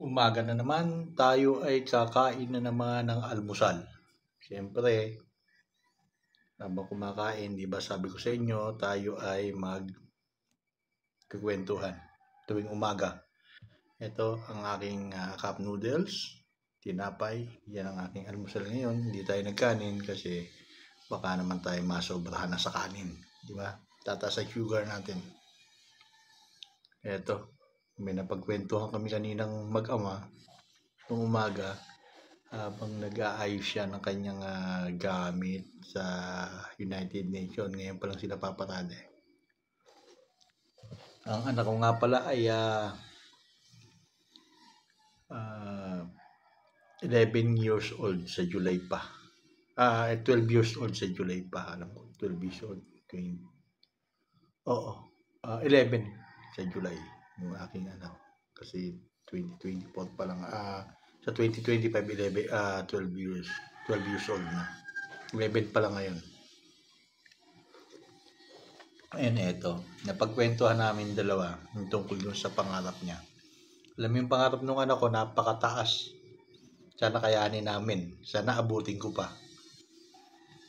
Umaga na naman, tayo ay kakain na naman ng almusal. Siyempre, habang kumakain, di ba sabi ko sa inyo, tayo ay magkukwentuhan tuwing umaga. Ito ang aking cup noodles, tinapay, yan ang aking almusal ngayon. Hindi tayo nagkanin kasi baka naman tayo masobrahan na sa kanin. Di ba? Tataas ang sugar natin. Ito, may napagkwentuhan kami kaninang mag-ama nung umaga habang nag-aayos siya ng kanyang gamit sa United Nations. Ngayon pa lang sila paparada. Ang anak ko nga pala ay 11 years old sa July pa. 12 years old sa July pa. Alam ko, 12 years old. Oo, 11 sa July yung aking anak. Kasi 2024 pa lang. Sa 2025, 12 years old na. 11 pa lang ngayon. Ayan, eto. Napagkwentuhan namin dalawa yung tungkol dun sa pangarap niya. Alam mo yung pangarap nung anak ko, napakataas. Sana kayanin namin. Sana abutin ko pa.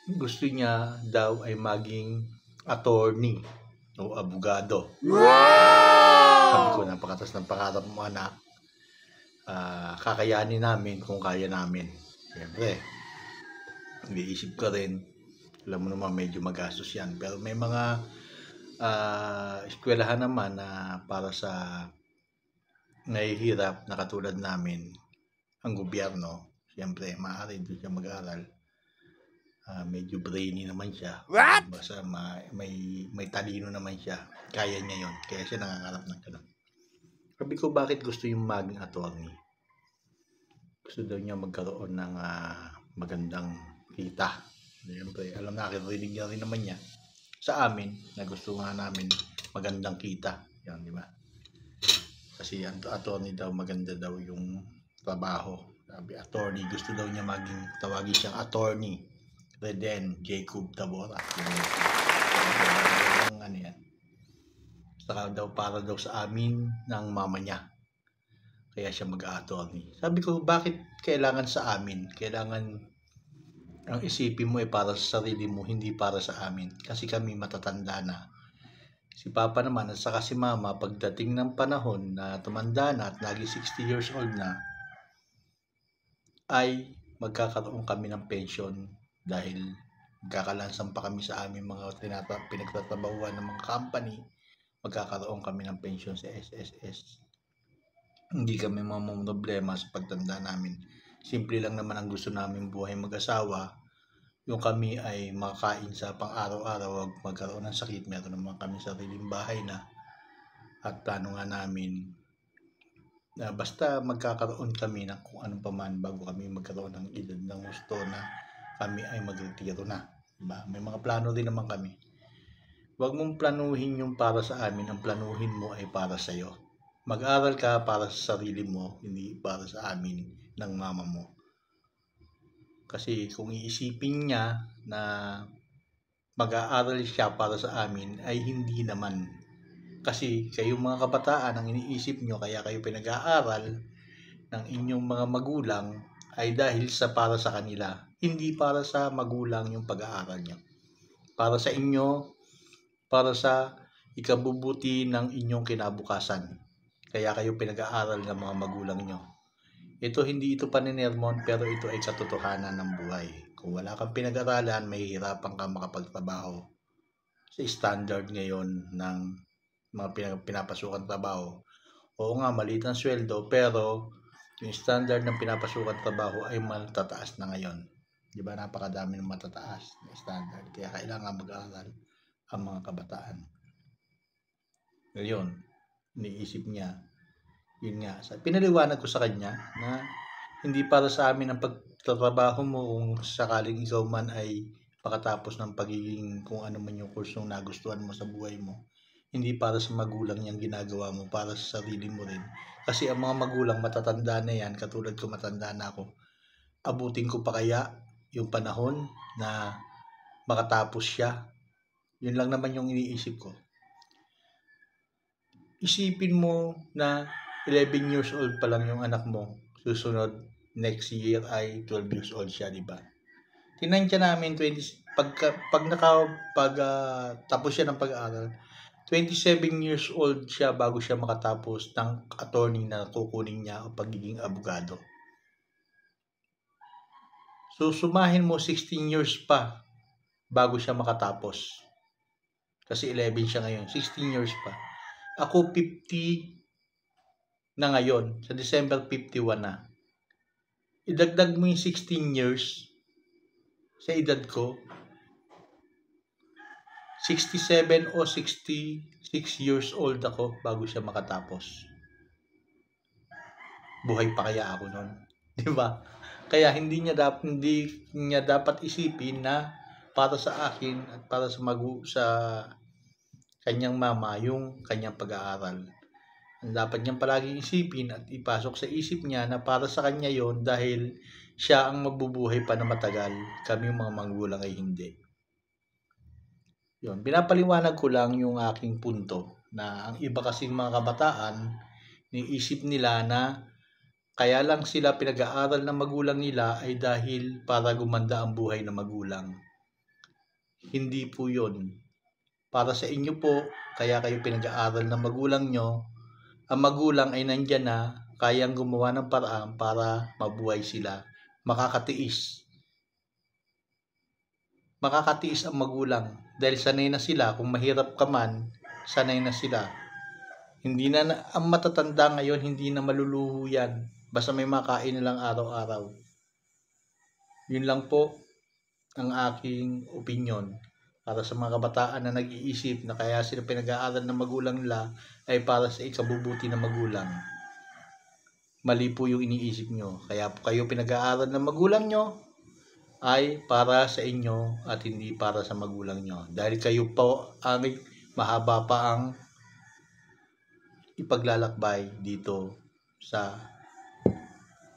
Gusto niya daw ay maging attorney o abogado. Wow! Sabi ko, napakataas ng pangarap mo, anak. Kakayanin namin kung kaya namin. Siyempre, nag-iisip ka rin. Alam mo naman, medyo magastos yan. Pero may mga eskwelahan naman na para sa nahihirap na katulad namin, ang gobyerno. Siyempre, maaari doon siya mag-aral. Medyo brainy naman siya. What? Basta may talino naman siya. Kaya niya yon. Kaya siya nangangarap ng gano'n. Sabi ko, bakit gusto yung maging attorney? Gusto daw niya magkaroon ng magandang kita. Siyempre, alam na, rinig niya rin naman niya sa amin na gusto nga namin magandang kita. Yan, di ba? Kasi ang attorney daw, maganda daw yung trabaho. Sabi, attorney, gusto daw niya tawagin siyang attorney. Reden Jacob Tabora. Ano yan? Saka daw para daw sa amin ng mama niya. Kaya siya mag-attorney. Sabi ko, bakit kailangan sa amin? Kailangan ang isipin mo ay para sa sarili mo, hindi para sa amin. Kasi kami matatanda na. Si Papa naman at saka si Mama, pagdating ng panahon na tumanda na at lagi 60 years old na, ay magkakaroon kami ng pension dahil magkakalansang pa kami sa aming mga pinagtatrabahuan ng mga company. Magkakaroon kami ng pension sa SSS. Hindi kami problema sa pagtanda namin. Simple lang naman ang gusto namin buhay mag-asawa. Yung kami ay makakain sa pang-araw-araw, wag magkaroon ng sakit. Meron naman kami sariling bahay na. At plano nga namin na basta magkakaroon kami ng kung anong paman bago kami magkaroon ng edad ng gusto na kami ay magretiro na. Diba? May mga plano din naman kami. Huwag mong planuhin yung para sa amin. Ang planuhin mo ay para sa'yo. Mag-aral ka para sa sarili mo, hindi para sa amin ng mama mo. Kasi kung iisipin niya na mag-aaral siya para sa amin, ay hindi naman. Kasi kayong mga kabataan, ang iniisip nyo, kaya kayo pinag-aaral ng inyong mga magulang, ay dahil sa para sa kanila. Hindi para sa magulang yung pag-aaral nyo. Para sa inyo, para sa ikabubuti ng inyong kinabukasan. Kaya kayo pinag-aaral ng mga magulang nyo. Hindi ito paninermon, pero ito ay katotohanan ng buhay. Kung wala kang pinag-aralan, mahihirapan ka makapagtrabaho sa standard ngayon ng mga pinapasukan trabaho. Oo nga, maliit ang sweldo, pero yung standard ng pinapasukan trabaho ay matataas na ngayon. Di ba? Napakadami ng matataas na standard. Kaya kailangan mag-aaral ang mga kabataan. Ngayon, iniisip niya, yun nga, pinaliwanag ko sa kanya na hindi para sa amin ang pagtatrabaho mo kung sakaling ikaw man ay pakatapos ng pagiging kung ano man yung kursong nagustuhan mo sa buhay mo. Hindi para sa magulang yung ginagawa mo, para sa sarili mo rin. Kasi ang mga magulang matatanda na yan, katulad ko matanda na ako. Abutin ko pa kaya yung panahon na makatapos siya? Yun lang naman yung iniisip ko. Isipin mo na 11 years old pa lang yung anak mo. Susunod, next year ay 12 years old siya, di ba? Tinansya namin tapos siya ng pag-aaral, 27 years old siya bago siya makatapos ng attorney na kukunin niya o pagiging abogado. So sumahin mo 16 years pa bago siya makatapos. Kasi 11 siya ngayon, 16 years pa. Ako 50 na ngayon, sa December 51 na. Idagdag mo yung 16 years sa edad ko, 67 o 66 years old ako bago siya makatapos. Buhay pa kaya ako noon? Di ba? Kaya hindi niya dapat isipin na para sa akin at para sa kanyang mama yung kanyang pag-aaral. Ang dapat niyang palaging isipin at ipasok sa isip niya na para sa kanya yon dahil siya ang mabubuhay pa na matagal, kami mga magulang ay hindi. Yun, pinapaliwanag ko lang yung aking punto na ang iba kasing mga kabataan, niisip nila na kaya lang sila pinag-aaral ng magulang nila ay dahil para gumanda ang buhay ng magulang. Hindi po yun. Para sa inyo po, kaya kayo pinag-aaral ng magulang nyo, ang magulang ay nandyan na kayang gumawa ng paraan para mabuhay sila. Makakatiis ang magulang dahil sanay na sila. Kung mahirap ka man, sanay na sila. Hindi na ang matatanda ngayon, hindi na maluluho yan. Basta may makain na lang araw-araw. Yun lang po ang aking opinion. Para sa mga kabataan na nag-iisip na kaya sila pinag-aaral ng magulang nila ay para sa ikabubuti ng magulang. Mali po yung iniisip nyo. Kaya po kayo pinag-aaral ng magulang nyo ay para sa inyo at hindi para sa magulang nyo. Dahil kayo po ang mahaba pa ang ipaglalakbay dito sa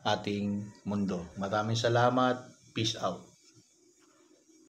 ating mundo. Maraming salamat. Peace out.